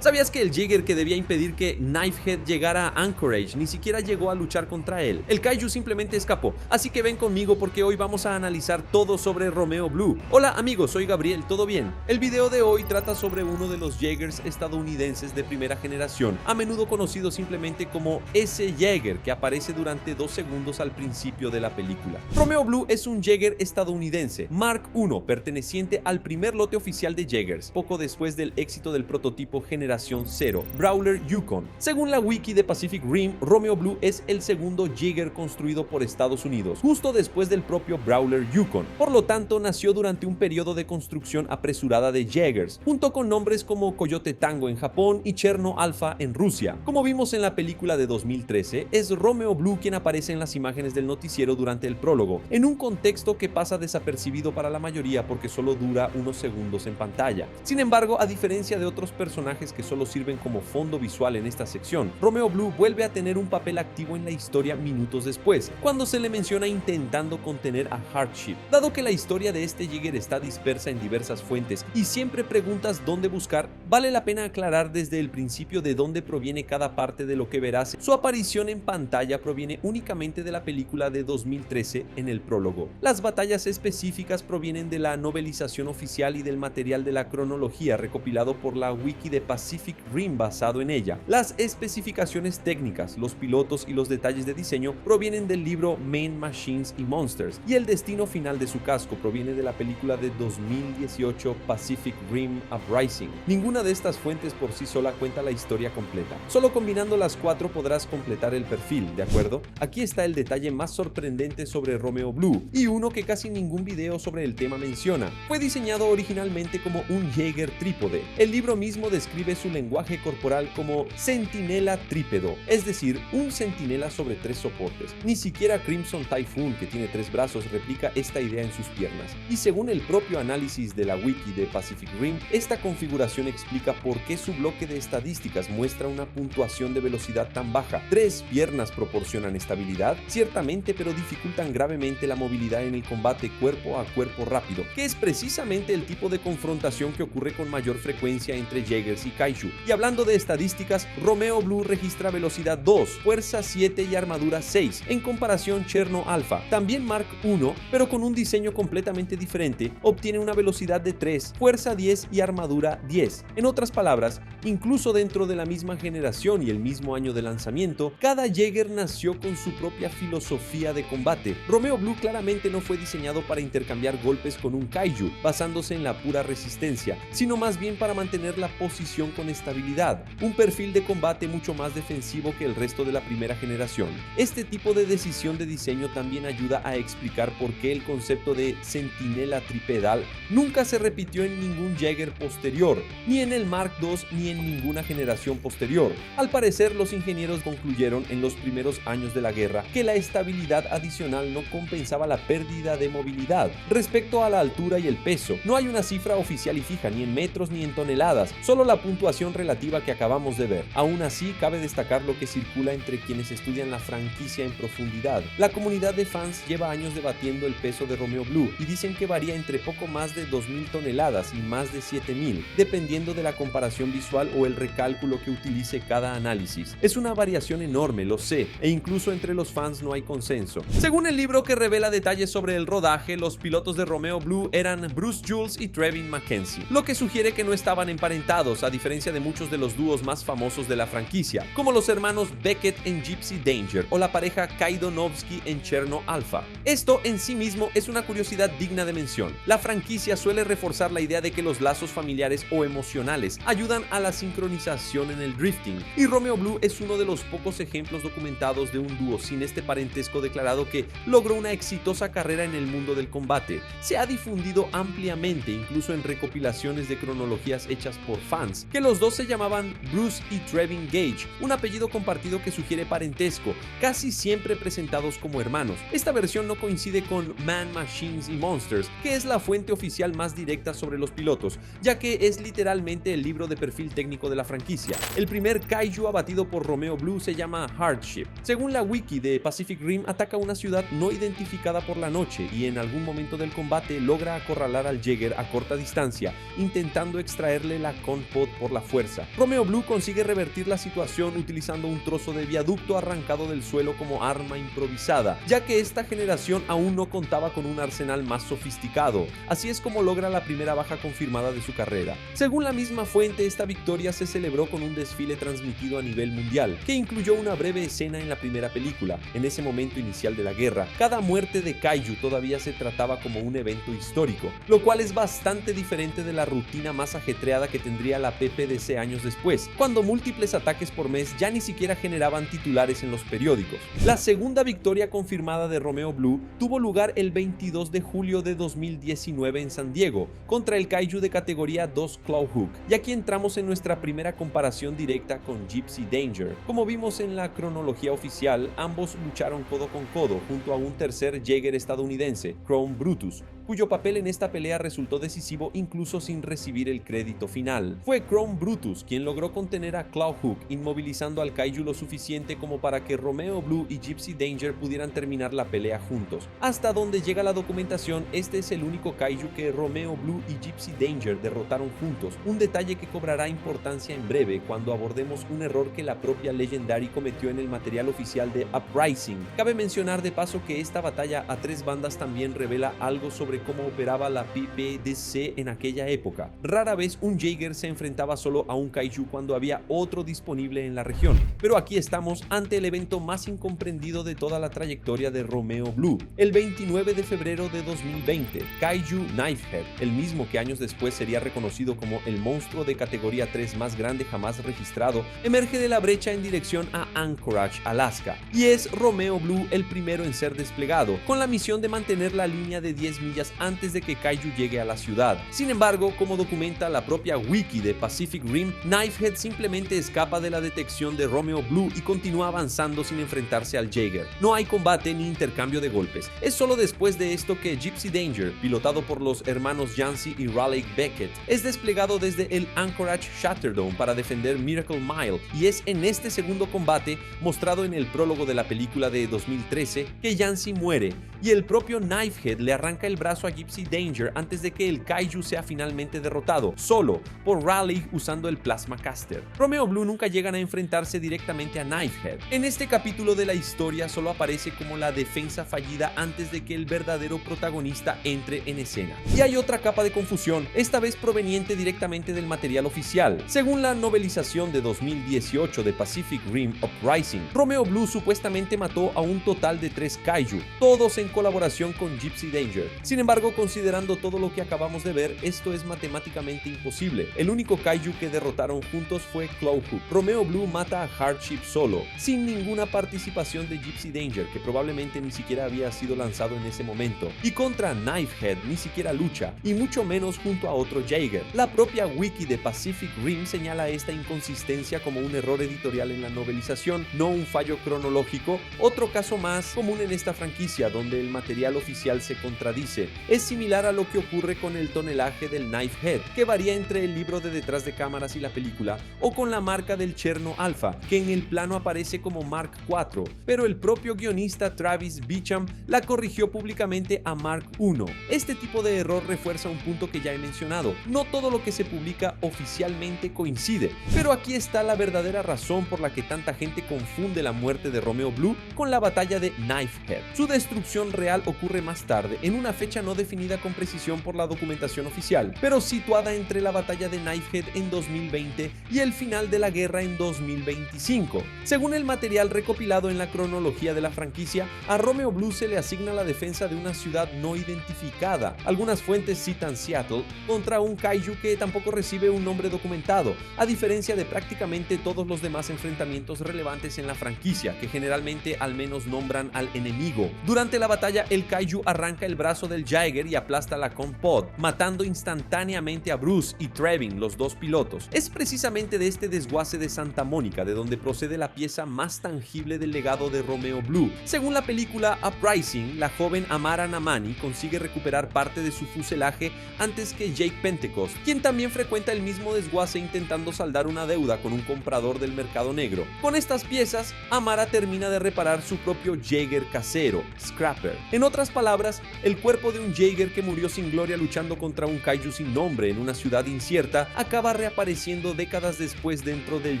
¿Sabías que el Jaeger que debía impedir que Knifehead llegara a Anchorage ni siquiera llegó a luchar contra él? El Kaiju simplemente escapó, así que ven conmigo porque hoy vamos a analizar todo sobre Romeo Blue. Hola amigos, soy Gabriel, ¿todo bien? El video de hoy trata sobre uno de los Jaegers estadounidenses de primera generación, a menudo conocido simplemente como ese Jaeger que aparece durante 2 segundos al principio de la película. Romeo Blue es un Jaeger estadounidense, Mark I, perteneciente al primer lote oficial de Jaegers, poco después del éxito del prototipo Generación 0, Brawler Yukon. Según la wiki de Pacific Rim, Romeo Blue es el segundo Jaeger construido por Estados Unidos, justo después del propio Brawler Yukon. Por lo tanto, nació durante un periodo de construcción apresurada de Jaegers, junto con nombres como Coyote Tango en Japón y Cherno Alpha en Rusia. Como vimos en la película de 2013, es Romeo Blue quien aparece en las imágenes del noticiero durante el prólogo, en un contexto que pasa desapercibido para la mayoría porque solo dura unos segundos en pantalla. Sin embargo, a diferencia de otros personajes que solo sirven como fondo visual en esta sección, Romeo Blue vuelve a tener un papel activo en la historia minutos después, cuando se le menciona intentando contener a Hardship. Dado que la historia de este Jaeger está dispersa en diversas fuentes y siempre preguntas dónde buscar, vale la pena aclarar desde el principio de dónde proviene cada parte de lo que verás. Su aparición en pantalla proviene únicamente de la película de 2013 en el prólogo. Las batallas específicas provienen de la novelización oficial y del material de la cronología recopilado por la wiki de Pacific Rim basado en ella. Las especificaciones técnicas, los pilotos y los detalles de diseño provienen del libro Main Machines y Monsters, y el destino final de su casco proviene de la película de 2018 Pacific Rim Uprising. Ninguna de estas fuentes por sí sola cuenta la historia completa. Solo combinando las 4 podrás completar el perfil, ¿de acuerdo? Aquí está el detalle más sorprendente sobre Romeo Blue, y uno que casi ningún video sobre el tema menciona. Fue diseñado originalmente como un Jaeger trípode. El libro mismo describe su lenguaje corporal como centinela trípedo, es decir, un centinela sobre 3 soportes. Ni siquiera Crimson Typhoon, que tiene 3 brazos, replica esta idea en sus piernas. Y según el propio análisis de la wiki de Pacific Rim, esta configuración explica por qué su bloque de estadísticas muestra una puntuación de velocidad tan baja. 3 piernas proporcionan estabilidad, ciertamente, pero dificultan gravemente la movilidad en el combate cuerpo a cuerpo rápido, que es precisamente el tipo de confrontación que ocurre con mayor frecuencia entre Jaegers y Kaiju. Y hablando de estadísticas, Romeo Blue registra velocidad 2, fuerza 7 y armadura 6, en comparación Cherno Alpha, también Mark I, pero con un diseño completamente diferente, obtiene una velocidad de 3, fuerza 10 y armadura 10. En otras palabras, incluso dentro de la misma generación y el mismo año de lanzamiento, cada Jaeger nació con su propia filosofía de combate. Romeo Blue claramente no fue diseñado para intercambiar golpes con un Kaiju, basándose en la pura resistencia, sino más bien para mantener la posición con estabilidad, un perfil de combate mucho más defensivo que el resto de la primera generación. Este tipo de decisión de diseño también ayuda a explicar por qué el concepto de centinela tripedal nunca se repitió en ningún Jaeger posterior, ni en el Mark II ni en ninguna generación posterior. Al parecer, los ingenieros concluyeron en los primeros años de la guerra que la estabilidad adicional no compensaba la pérdida de movilidad. Respecto a la altura y el peso, no hay una cifra oficial y fija ni en metros ni en toneladas, solo la puntuación relativa que acabamos de ver. Aún así, cabe destacar lo que circula entre quienes estudian la franquicia en profundidad. La comunidad de fans lleva años debatiendo el peso de Romeo Blue y dicen que varía entre poco más de 2.000 toneladas y más de 7.000, dependiendo de la comparación visual o el recálculo que utilice cada análisis. Es una variación enorme, lo sé, e incluso entre los fans no hay consenso. Según el libro que revela detalles sobre el rodaje, los pilotos de Romeo Blue eran Bruce Jules y Trevin Mackenzie, lo que sugiere que no estaban emparentados, a diferencia de muchos de los dúos más famosos de la franquicia, como los hermanos Beckett en Gypsy Danger o la pareja Kaidonovsky en Cherno Alpha. Esto en sí mismo es una curiosidad digna de mención. La franquicia suele reforzar la idea de que los lazos familiares o emocionales ayudan a la sincronización en el drifting, y Romeo Blue es uno de los pocos ejemplos documentados de un dúo sin este parentesco declarado que logró una exitosa carrera en el mundo del combate. Se ha difundido ampliamente, incluso en recopilaciones de cronologías hechas por fans, que los dos se llamaban Bruce y Trevin Gage, un apellido compartido que sugiere parentesco, casi siempre presentados como hermanos. Esta versión no coincide con Man, Machines y Monsters, que es la fuente oficial más directa sobre los pilotos, ya que es literalmente el libro de perfil técnico de la franquicia. El primer Kaiju abatido por Romeo Blue se llama Hardship. Según la wiki de Pacific Rim, ataca una ciudad no identificada por la noche y en algún momento del combate logra acorralar al Jaeger a corta distancia, intentando extraerle la Con Pod por por la fuerza. Romeo Blue consigue revertir la situación utilizando un trozo de viaducto arrancado del suelo como arma improvisada, ya que esta generación aún no contaba con un arsenal más sofisticado. Así es como logra la primera baja confirmada de su carrera. Según la misma fuente, esta victoria se celebró con un desfile transmitido a nivel mundial, que incluyó una breve escena en la primera película. En ese momento inicial de la guerra, cada muerte de kaiju todavía se trataba como un evento histórico, lo cual es bastante diferente de la rutina más ajetreada que tendría la PPDC años después, cuando múltiples ataques por mes ya ni siquiera generaban titulares en los periódicos. La segunda victoria confirmada de Romeo Blue tuvo lugar el 22 de julio de 2019 en San Diego, contra el kaiju de categoría 2 Clawhook, y aquí entramos en nuestra primera comparación directa con Gypsy Danger. Como vimos en la cronología oficial, ambos lucharon codo con codo junto a un tercer Jaeger estadounidense, Chrome Brutus, cuyo papel en esta pelea resultó decisivo incluso sin recibir el crédito final. Fue Chrome Brutus quien logró contener a Clawhook, inmovilizando al kaiju lo suficiente como para que Romeo Blue y Gypsy Danger pudieran terminar la pelea juntos. Hasta donde llega la documentación, este es el único kaiju que Romeo Blue y Gypsy Danger derrotaron juntos, un detalle que cobrará importancia en breve cuando abordemos un error que la propia Legendary cometió en el material oficial de Uprising. Cabe mencionar de paso que esta batalla a tres bandas también revela algo sobre cómo operaba la PPDC en aquella época. Rara vez un Jaeger se enfrentaba solo a un kaiju cuando había otro disponible en la región, pero aquí estamos ante el evento más incomprendido de toda la trayectoria de Romeo Blue. El 29 de febrero de 2020, Kaiju Knifehead, el mismo que años después sería reconocido como el monstruo de categoría 3 más grande jamás registrado, emerge de la brecha en dirección a Anchorage, Alaska, y es Romeo Blue el primero en ser desplegado, con la misión de mantener la línea de 10 millas antes de que Kaiju llegue a la ciudad. Sin embargo, como documenta la propia wiki de Pacific Rim, Knifehead simplemente escapa de la detección de Romeo Blue y continúa avanzando sin enfrentarse al Jaeger. No hay combate ni intercambio de golpes. Es solo después de esto que Gypsy Danger, pilotado por los hermanos Yancey y Raleigh Beckett, es desplegado desde el Anchorage Shatterdome para defender Miracle Mile, y es en este segundo combate, mostrado en el prólogo de la película de 2013, que Yancey muere, y el propio Knifehead le arranca el brazo a Gypsy Danger antes de que el kaiju sea finalmente derrotado, solo por Raleigh usando el Plasma Caster. Romeo Blue nunca llegan a enfrentarse directamente a Knifehead. En este capítulo de la historia solo aparece como la defensa fallida antes de que el verdadero protagonista entre en escena. Y hay otra capa de confusión, esta vez proveniente directamente del material oficial. Según la novelización de 2018 de Pacific Rim Uprising, Romeo Blue supuestamente mató a un total de 3 kaiju, todos en colaboración con Gypsy Danger. Sin embargo, considerando todo lo que acabamos de ver, esto es matemáticamente imposible. El único kaiju que derrotaron juntos fue Clawhook. Romeo Blue mata a Hardship solo, sin ninguna participación de Gypsy Danger, que probablemente ni siquiera había sido lanzado en ese momento. Y contra Knifehead ni siquiera lucha, y mucho menos junto a otro Jaeger. La propia wiki de Pacific Rim señala esta inconsistencia como un error editorial en la novelización, no un fallo cronológico, otro caso más común en esta franquicia donde el material oficial se contradice. Es similar a lo que ocurre con el tonelaje del Knifehead, que varía entre el libro de detrás de cámaras y la película, o con la marca del Cherno Alpha, que en el plano aparece como Mark IV, pero el propio guionista Travis Beacham la corrigió públicamente a Mark I. Este tipo de error refuerza un punto que ya he mencionado: no todo lo que se publica oficialmente coincide, pero aquí está la verdadera razón por la que tanta gente confunde la muerte de Romeo Blue con la batalla de Knifehead. Su destrucción real ocurre más tarde, en una fecha no definida con precisión por la documentación oficial, pero situada entre la batalla de Knifehead en 2020 y el final de la guerra en 2025. Según el material recopilado en la cronología de la franquicia, a Romeo Blue se le asigna la defensa de una ciudad no identificada. Algunas fuentes citan Seattle contra un kaiju que tampoco recibe un nombre documentado, a diferencia de prácticamente todos los demás enfrentamientos relevantes en la franquicia, que generalmente al menos nombran al enemigo. Durante la batalla, el kaiju arranca el brazo del Jaeger y aplasta la Compod, matando instantáneamente a Bruce y Trevin, los dos pilotos. Es precisamente de este desguace de Santa Mónica de donde procede la pieza más tangible del legado de Romeo Blue. Según la película Uprising, la joven Amara Namani consigue recuperar parte de su fuselaje antes que Jake Pentecost, quien también frecuenta el mismo desguace intentando saldar una deuda con un comprador del mercado negro. Con estas piezas, Amara termina de reparar su propio Jaeger casero, Scrapper. En otras palabras, el cuerpo de de un Jaeger que murió sin gloria luchando contra un kaiju sin nombre en una ciudad incierta, acaba reapareciendo décadas después dentro del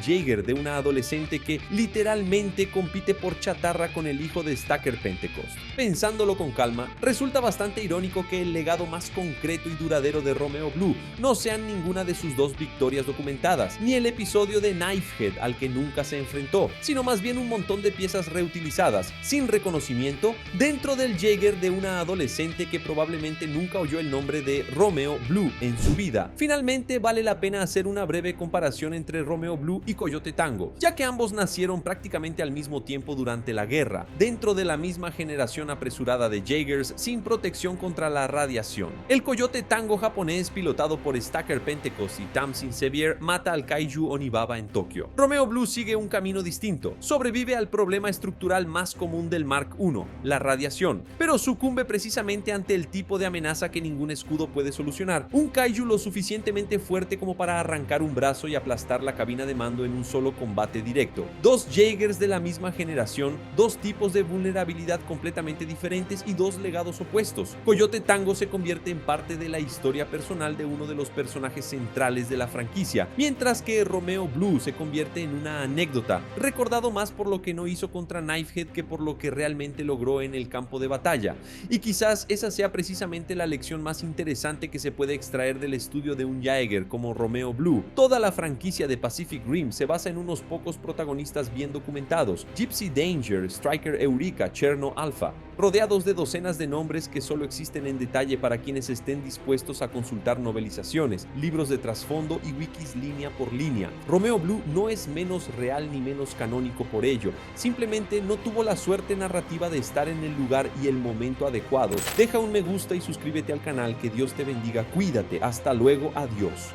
Jaeger de una adolescente que literalmente compite por chatarra con el hijo de Stacker Pentecost. Pensándolo con calma, resulta bastante irónico que el legado más concreto y duradero de Romeo Blue no sean ninguna de sus 2 victorias documentadas, ni el episodio de Knifehead al que nunca se enfrentó, sino más bien un montón de piezas reutilizadas, sin reconocimiento, dentro del Jaeger de una adolescente que probablemente nunca oyó el nombre de Romeo Blue en su vida. Finalmente, vale la pena hacer una breve comparación entre Romeo Blue y Coyote Tango, ya que ambos nacieron prácticamente al mismo tiempo durante la guerra, dentro de la misma generación apresurada de Jaegers sin protección contra la radiación. El Coyote Tango japonés, pilotado por Stacker Pentecost y Tamsin Sevier, mata al kaiju Onibaba en Tokio. Romeo Blue sigue un camino distinto, sobrevive al problema estructural más común del Mark I, la radiación, pero sucumbe precisamente ante el tipo de amenaza que ningún escudo puede solucionar, un kaiju lo suficientemente fuerte como para arrancar un brazo y aplastar la cabina de mando en un solo combate directo. 2 Jaegers de la misma generación, 2 tipos de vulnerabilidad completamente diferentes y 2 legados opuestos. Coyote Tango se convierte en parte de la historia personal de uno de los personajes centrales de la franquicia, mientras que Romeo Blue se convierte en una anécdota, recordado más por lo que no hizo contra Knifehead que por lo que realmente logró en el campo de batalla. Y quizás esa sea precisamente la lección más interesante que se puede extraer del estudio de un Jaeger como Romeo Blue. Toda la franquicia de Pacific Rim se basa en unos pocos protagonistas bien documentados: Gypsy Danger, Striker Eureka, Cherno Alpha, rodeados de docenas de nombres que solo existen en detalle para quienes estén dispuestos a consultar novelizaciones, libros de trasfondo y wikis línea por línea. Romeo Blue no es menos real ni menos canónico por ello, simplemente no tuvo la suerte narrativa de estar en el lugar y el momento adecuados. Deja un me gusta y suscríbete al canal, que Dios te bendiga, cuídate, hasta luego, adiós.